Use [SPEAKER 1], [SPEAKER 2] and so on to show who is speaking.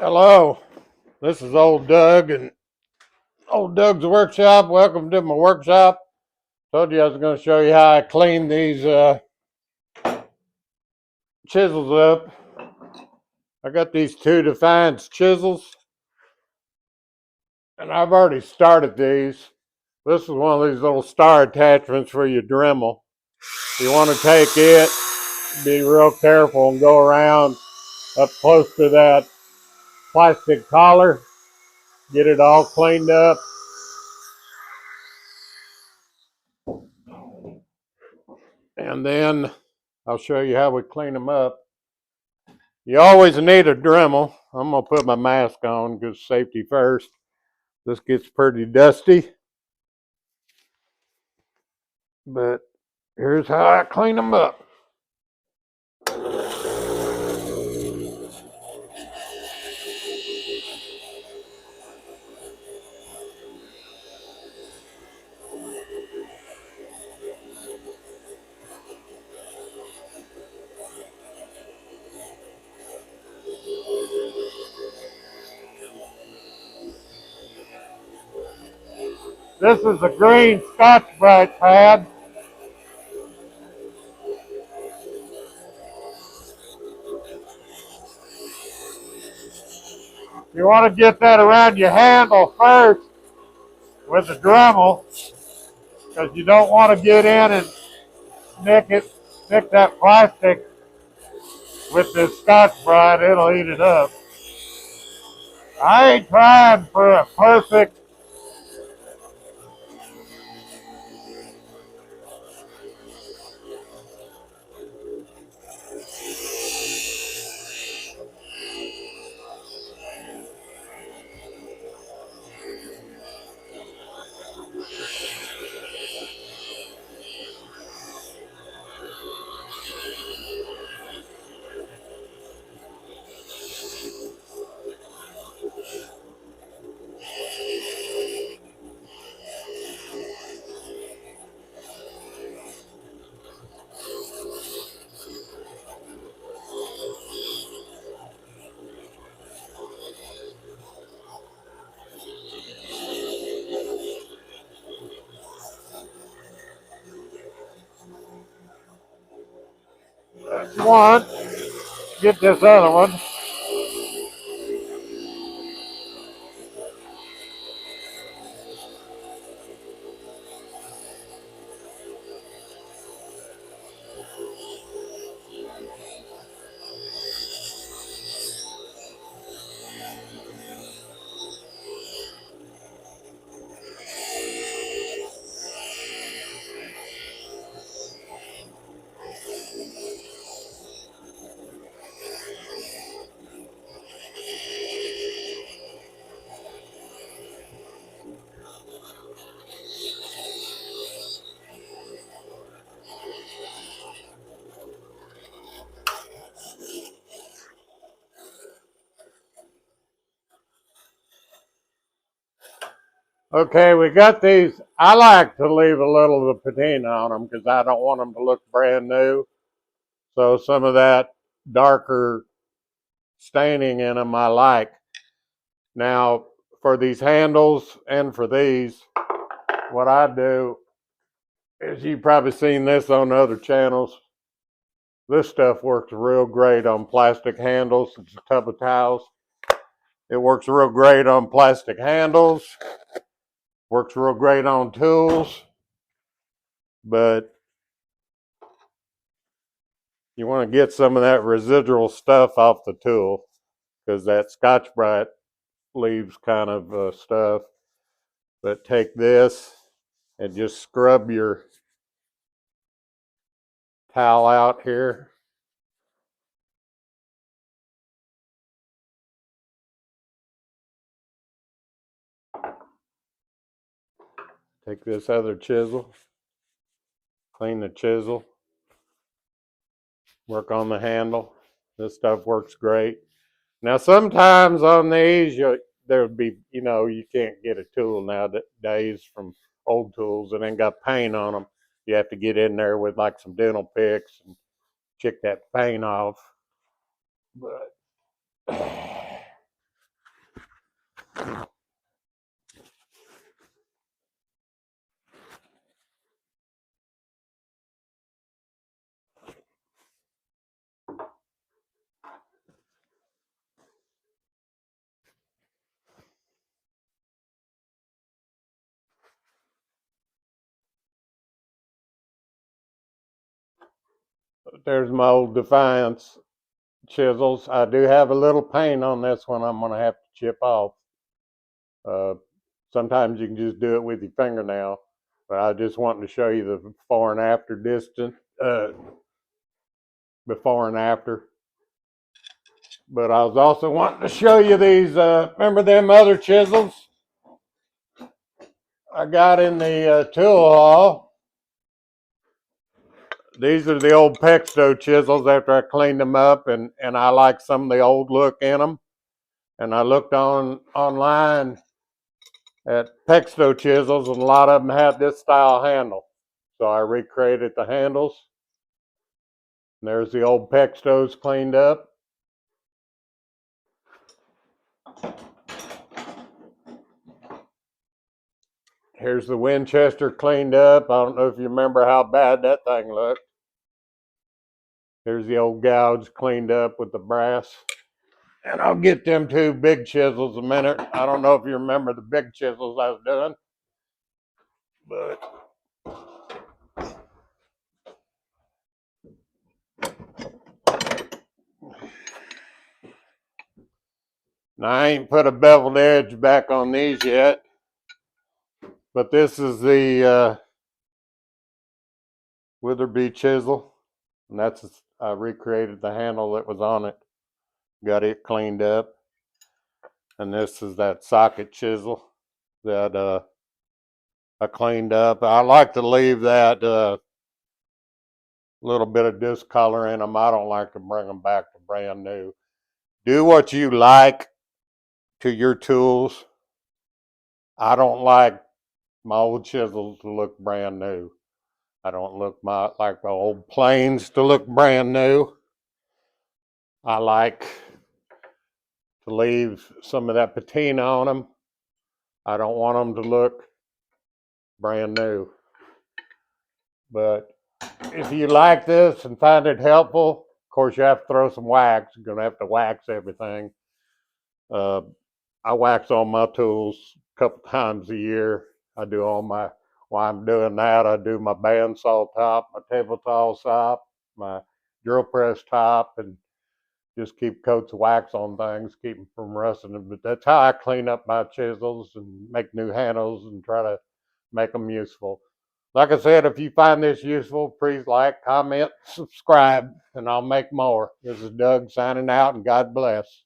[SPEAKER 1] Hello, this is old Doug and old Doug's workshop. Welcome to my workshop. Told you I was going to show you how I clean these chisels up. I got these two Defiance chisels, and I've already started these. This is one of these little star attachments for your Dremel. You want to take it, be real careful, and go around up close to that plastic collar. Get it all cleaned up. And then I'll show you how we clean them up. You always need a Dremel. I'm going to put my mask on because safety first. This gets pretty dusty. But here's how I clean them up. This is a green Scotch-Brite pad. You want to get that around your handle first with the Dremel because you don't want to get in and nick that plastic with this Scotch-Brite. It'll eat it up. I ain't trying for a perfect one. Get this other one. Okay, we got these. I like to leave a little of the patina on them because I don't want them to look brand new. So some of that darker staining in them I like. Now, for these handles and for these, what I do is you've probably seen this on other channels. This stuff works real great on plastic handles. It's a tub of towels. It works real great on plastic handles. Works real great on tools. But you want to get some of that residual stuff off the tool because that Scotch-Brite leaves kind of stuff. But take this and just scrub your towel out here. Take this other chisel, clean the chisel, work on the handle. This stuff works great. Now, sometimes on these, there would be, you can't get a tool nowadays from old tools and then got paint on them. You have to get in there with like some dental picks and check that paint off. But But there's my old Defiance chisels. I do have a little paint on this one I'm going to have to chip off. Uh, Sometimes you can just do it with your fingernail, but I just wanted to show you the before and after distance, before and after. But I was also wanting to show you these, remember them other chisels I got in the tool haul? These are the old Pexto chisels after I cleaned them up, and I like some of the old look in them. And I looked online at Pexto chisels, and a lot of them had this style handle. So I recreated the handles. And there's the old Pextos cleaned up. Here's the Winchester cleaned up. I don't know if you remember how bad that thing looked. Here's the old gouge cleaned up with the brass. And I'll get them two big chisels a minute. I don't know if you remember the big chisels I was doing, but now I ain't put a beveled edge back on these yet. But this is the Witherby chisel, and that's I recreated the handle that was on it, got it cleaned up. And this is that socket chisel that I cleaned up. I like to leave that little bit of discolor in them. I don't like to bring them back to brand new. Do what you like to your tools. I don't like my old chisels to look brand new. I don't like my old planes to look brand new. I like to leave some of that patina on them. I don't want them to look brand new. But if you like this and find it helpful, of course you have to throw some wax. You're gonna have to wax everything. I wax all my tools a couple times a year. I do all my, while I'm doing that, I do my bandsaw top, my table saw top, my drill press top, and just keep coats of wax on things, keep them from rusting. But that's how I clean up my chisels and make new handles and try to make them useful. Like I said, if you find this useful, please like, comment, subscribe, and I'll make more. This is Doug signing out, and God bless.